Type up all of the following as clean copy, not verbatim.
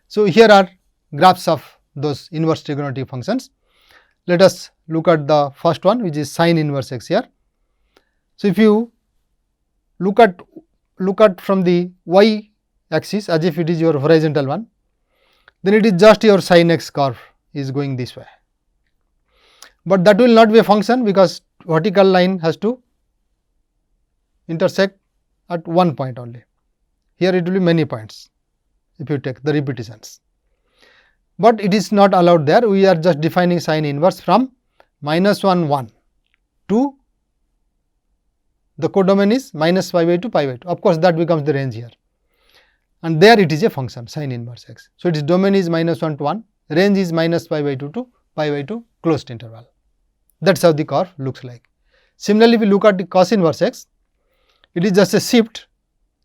So, here are graphs of those inverse trigonometric functions. Let us look at the first one, which is sin inverse x here. So, if you look at from the y axis as if it is your horizontal one, then it is just your sin x curve is going this way, but that will not be a function because vertical line has to intersect at one point only. Here it will be many points if you take the repetitions, but it is not allowed there. We are just defining sin inverse from -1 1 to the codomain is -π/2 π/2. Of course, that becomes the range here, and there it is a function sin inverse x. So, its domain is -1 to 1, range is -π/2 to π/2 closed interval. That is how the curve looks like. Similarly, if we look at the cos inverse x, it is just a shift.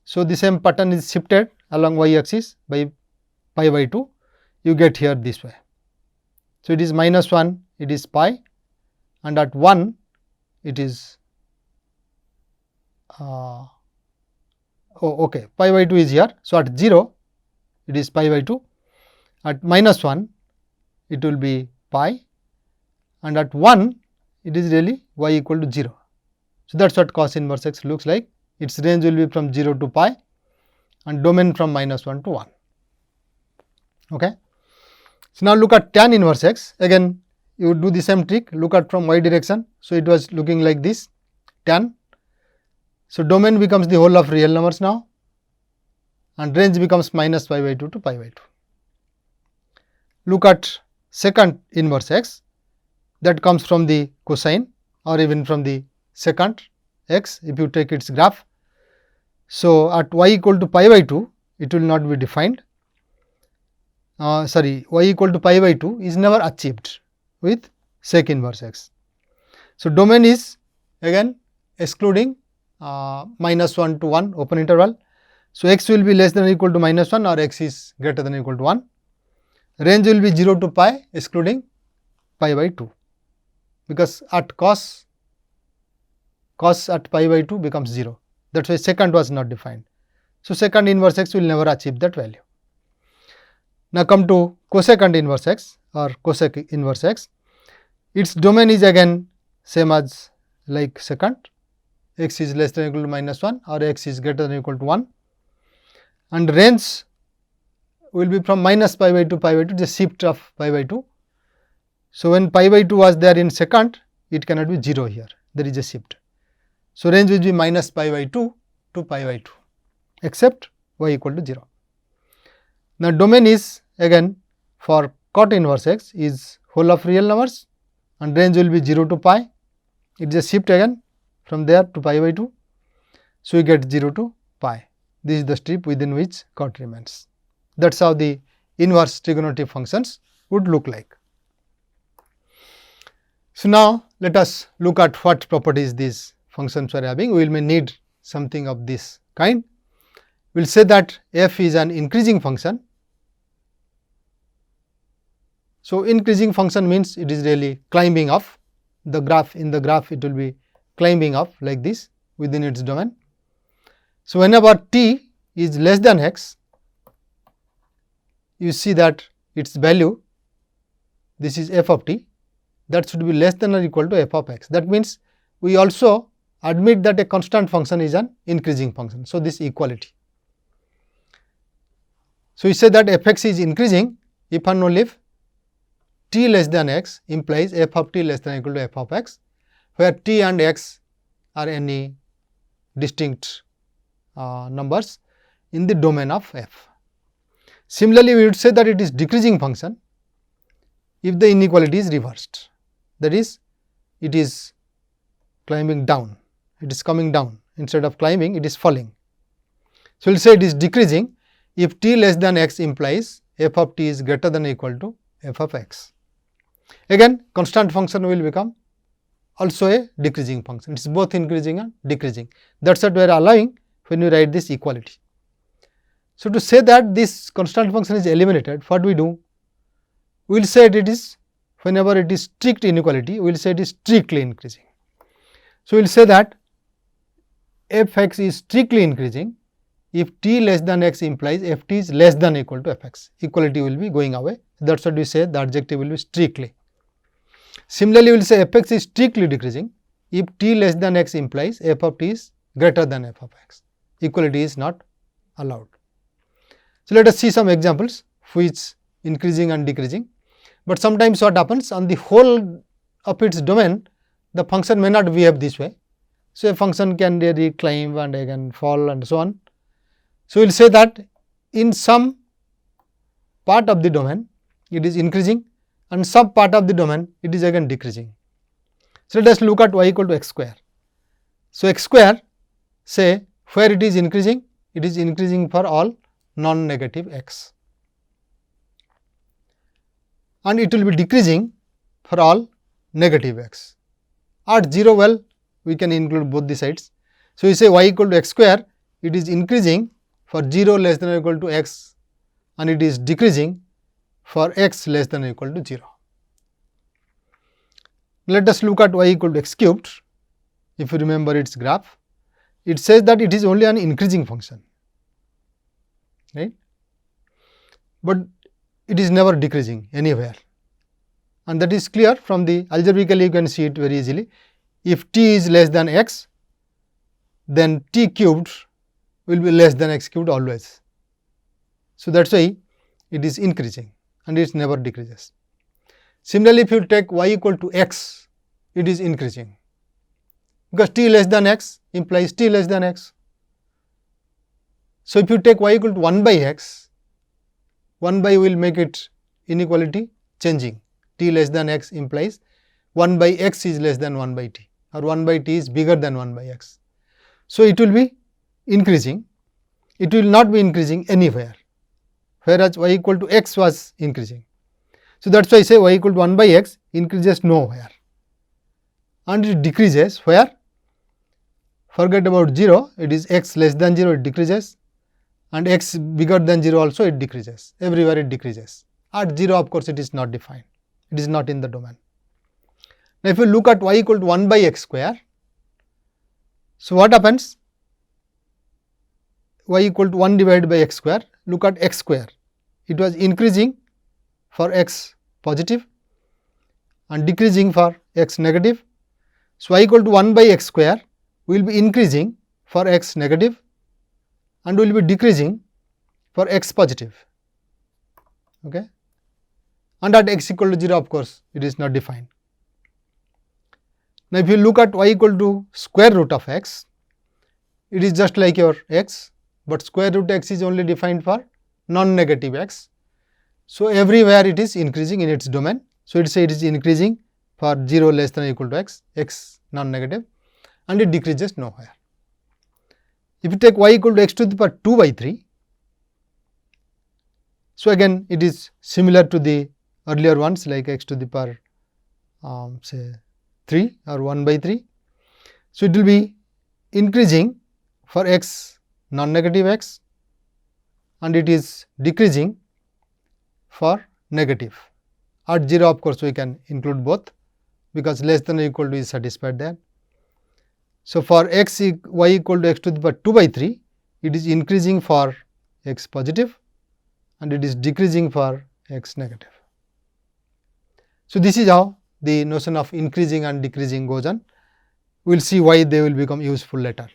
So, the same pattern is shifted along y axis by π/2, you get here this way. So, it is -1, it is pi, and at 1 it is π/2 is here. So, at 0 it is π/2, at -1 it will be pi, and at 1 it is really y equal to 0. So, that is what cos inverse x looks like. Its range will be from 0 to pi and domain from -1 to 1. Okay. So, now look at tan inverse x. Again you would do the same trick, look at from y direction. So, it was looking like this tan. So, domain becomes the whole of real numbers now, and range becomes -π/2 to π/2. Look at secant inverse x, that comes from the cosine or even from the secant x if you take its graph. So, at y equal to π/2 it will not be defined, y equal to π/2 is never achieved with sec inverse x. So, domain is again excluding -1 to 1 open interval. So, x will be less than or equal to -1 or x is greater than or equal to 1. Range will be 0 to pi excluding π/2, because at cos at π/2 becomes 0. That is why secant was not defined. So, secant inverse x will never achieve that value. Now, come to cosecant inverse x or cosec inverse x. Its domain is again same as like secant, x is less than or equal to -1 or x is greater than or equal to 1, and range will be from -π/2 to π/2, the shift of π/2. So, when π/2 was there in secant, it cannot be 0 here, there is a shift. So, range will be -π/2 to π/2 except y equal to 0. Now, domain is again for cot inverse x is whole of real numbers, and range will be 0 to pi, it is a shift again from there to π/2. So, we get 0 to pi. This is the strip within which cot remains. That is how the inverse trigonometric functions would look like. So, now let us look at what properties these functions are having. We may need something of this kind. We will say that f is an increasing function. So, increasing function means it is really climbing up the graph. In the graph it will be climbing up like this within its domain. So, whenever t is less than x, you see that its value, this is f of t, that should be less than or equal to f of x. That means, we also admit that a constant function is an increasing function. So, this equality. So, we say that f x is increasing if and only if t less than x implies f of t less than or equal to f of x, where t and x are any distinct numbers in the domain of f. Similarly, we would say that it is decreasing function if the inequality is reversed, that is, it is climbing down, it is coming down, instead of climbing it is falling. So, we will say it is decreasing if t less than x implies f of t is greater than or equal to f of x. Again, constant function will become also a decreasing function, it is both increasing and decreasing. That is what we are allowing when we write this equality. So, to say that this constant function is eliminated, what we do? We will say it is, whenever it is strict inequality, we will say it is strictly increasing. So, we will say that f x is strictly increasing if t less than x implies ft is less than or equal to fx. Equality will be going away. That is what we say, the adjective will be strictly. Similarly, we will say fx is strictly decreasing if t less than x implies f of t is greater than f of x. Equality is not allowed. So, let us see some examples which increasing and decreasing, but sometimes what happens on the whole of its domain, the function may not behave this way. So, a function can really climb and again fall and so on. So, we will say that in some part of the domain it is increasing and some part of the domain it is again decreasing. So, let us look at y equal to x square. So, x square, say where it is increasing for all non-negative x, and it will be decreasing for all negative x. At 0, well, we can include both the sides. So, we say y equal to x square, it is increasing for 0 less than or equal to x, and it is decreasing for x less than or equal to 0. Let us look at y equal to x cubed. If you remember its graph, it says that it is only an increasing function, right, but it is never decreasing anywhere, and that is clear from the algebraically you can see it very easily. If t is less than x, then t cubed will be less than x cubed always. So, that is why it is increasing and it never decreases. Similarly, if you take y equal to x, it is increasing because t less than x implies t less than x. So, if you take y equal to 1 by x, 1 by will make it inequality changing. T less than x implies 1 by x is less than 1 by t, or 1 by t is bigger than 1 by x. So, it will be increasing, it will not be increasing anywhere, whereas y equal to x was increasing. So, that is why I say y equal to 1 by x increases nowhere, and it decreases where? Forget about 0, it is x less than 0, it decreases, and x bigger than 0 also it decreases, everywhere it decreases. At 0, of course, it is not defined, it is not in the domain. Now, if you look at y equal to 1 by x square, so what happens? Y equal to 1 divided by x square, look at x square, it was increasing for x positive and decreasing for x negative. So, y equal to 1 by x square will be increasing for x negative and will be decreasing for x positive, okay. And at x equal to 0, of course, it is not defined. Now, if you look at y equal to square root of x, it is just like your x, but square root x is only defined for non-negative x. So, everywhere it is increasing in its domain. So, it say it is increasing for 0 less than or equal to x, x non-negative, and it decreases nowhere. If you take y equal to x to the power 2 by 3, so again it is similar to the earlier ones like x to the power say 3 or 1 by 3. So, it will be increasing for x non-negative x, and it is decreasing for negative. At 0, of course, we can include both because less than or equal to is satisfied there. So, for x y equal to x to the power 2 by 3, it is increasing for x positive and it is decreasing for x negative. So, this is how the notion of increasing and decreasing goes on. We will see why they will become useful later.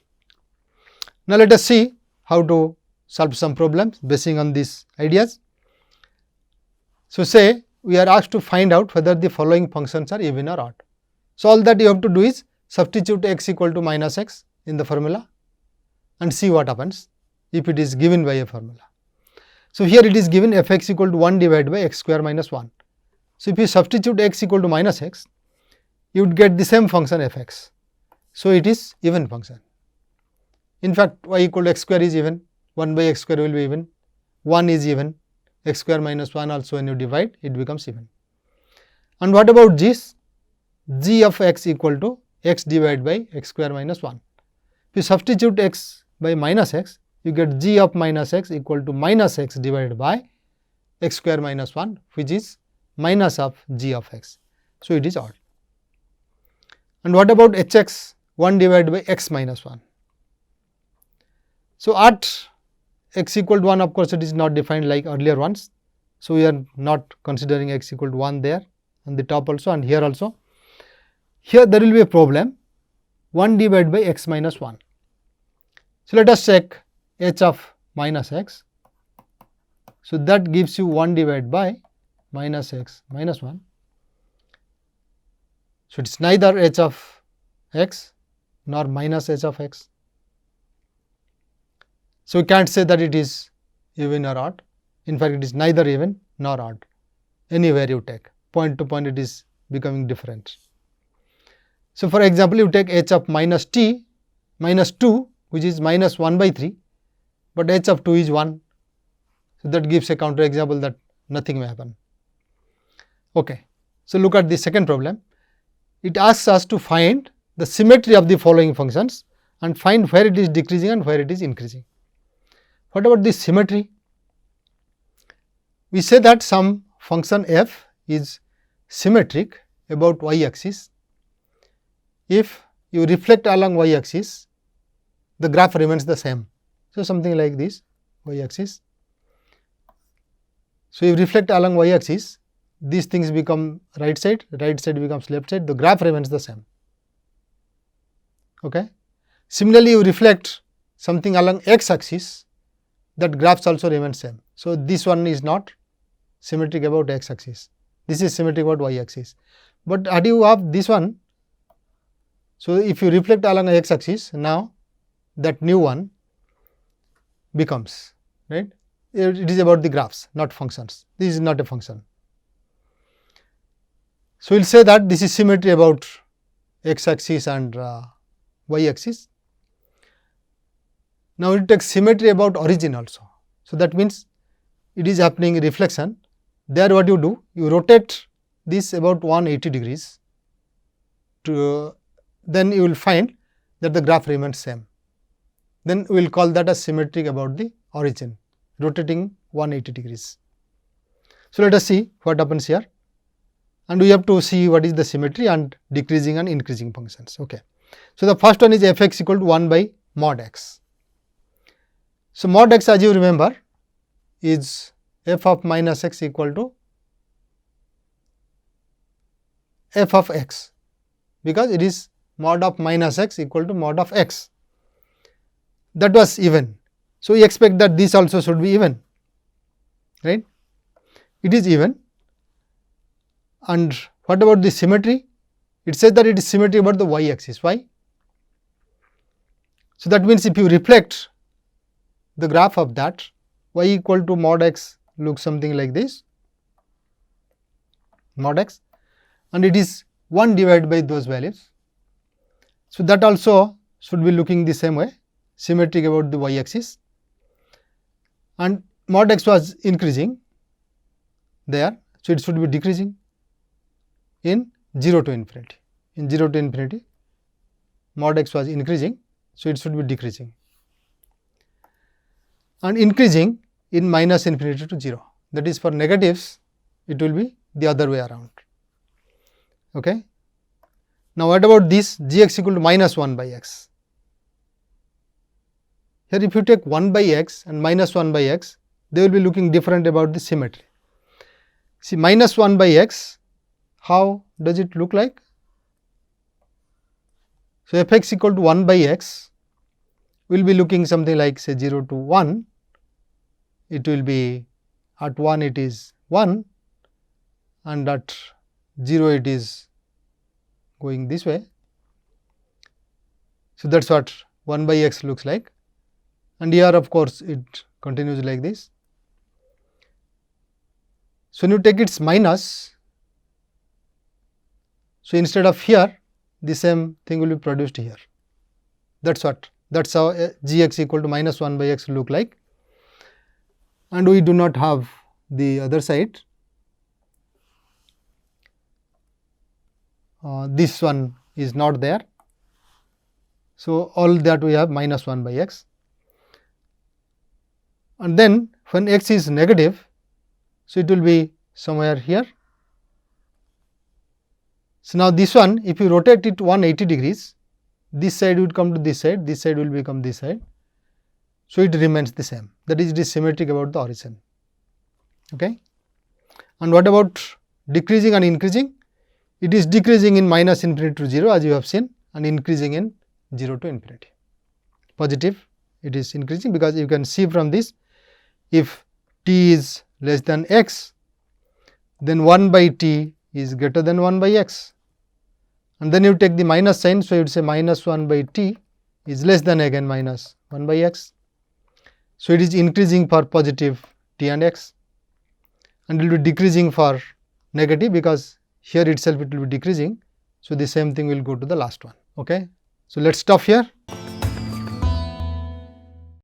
Now, let us see how to solve some problems basing on these ideas. So, say we are asked to find out whether the following functions are even or odd. So, all that you have to do is substitute x equal to minus x in the formula and see what happens if it is given by a formula. So, here it is given f x equal to 1 divided by x square minus 1. So, if you substitute x equal to minus x, you would get the same function f x. So, it is even function. In fact, y equal to x square is even, 1 by x square will be even, 1 is even, x square minus 1 also when you divide it becomes even. And what about this? G of x equal to x divided by x square minus 1. If you substitute x by minus x, you get g of minus x equal to minus x divided by x square minus 1, which is minus of g of x. So, it is odd. And what about h x 1 divided by x minus 1? So, at x equal to 1, of course, it is not defined like earlier ones. So, we are not considering x equal to 1 there on the top also and here also. Here there will be a problem 1 divided by x minus 1. So, let us check h of minus x. So, that gives you 1 divided by minus x minus 1. So, it is neither h of x nor minus h of x. So, we can't say that it is even or odd. In fact, it is neither even nor odd. Anywhere you take, point to point it is becoming different. So, for example, you take h of minus t minus 2, which is minus 1 by 3, but h of 2 is 1. So, that gives a counter example that nothing may happen. Okay. So, look at the second problem. It asks us to find the symmetry of the following functions and find where it is decreasing and where it is increasing. What about this symmetry? We say that some function f is symmetric about y axis. If you reflect along y axis, the graph remains the same. So, something like this y axis. So, if you reflect along y axis, these things become right side becomes left side, the graph remains the same. Okay. Similarly, you reflect something along x axis, that graphs also remain same. So, this one is not symmetric about x axis, this is symmetric about y axis. But how do you have this one? So, if you reflect along x axis, now that new one becomes, right. It is about the graphs, not functions. This is not a function. So, we will say that this is symmetry about x axis and y axis. Now, we will take symmetry about origin also. So, that means it is happening reflection. There what you do? You rotate this about 180 degrees to then you will find that the graph remains same. Then we will call that as symmetric about the origin, rotating 180 degrees. So, let us see what happens here, and we have to see what is the symmetry and decreasing and increasing functions. Okay. So, the first one is f x equal to 1 by mod x. So, mod x, as you remember, is f of minus x equal to f of x, because it is mod of minus x equal to mod of x. That was even. So, we expect that this also should be even, right. It is even. And what about the symmetry? It says that it is symmetry about the y axis. Why? So, that means if you reflect the graph of that, y equal to mod x looks something like this, mod x, and it is 1 divided by those values. So, that also should be looking the same way, symmetric about the y axis, and mod x was increasing there. So, it should be decreasing in 0 to infinity. In 0 to infinity, mod x was increasing. So, it should be decreasing and increasing in minus infinity to 0. That is, for negatives, it will be the other way around. Okay. Now, what about this g x equal to minus 1 by x? Here, if you take 1 by x and minus 1 by x, they will be looking different about the symmetry. See, minus 1 by x, how does it look like? So, f x equal to 1 by x will be looking something like, say, 0 to 1. It will be at 1 it is 1 and at 0 it is going this way. So, that is what 1 by x looks like, and here of course, it continues like this. So, when you take its minus, so instead of here, the same thing will be produced here. That is how g x equal to minus 1 by x look like, and we do not have the other side. This one is not there. So, all that we have minus 1 by x, and then when x is negative, so it will be somewhere here. So, now this one, if you rotate it 180 degrees, this side would come to this side will become this side, So it remains the same, that is, it is symmetric about the origin. Okay. And what about decreasing and increasing? It is decreasing in minus infinity to 0 as you have seen, and increasing in 0 to infinity. Positive, it is increasing, because you can see from this, if t is less than x, then 1 by t is greater than 1 by x, and then you take the minus sign. So, you would say minus 1 by t is less than again minus 1 by x. So, it is increasing for positive t and x, and it will be decreasing for negative, because here itself it will be decreasing. So, the same thing will go to the last one. Okay. So, let us stop here.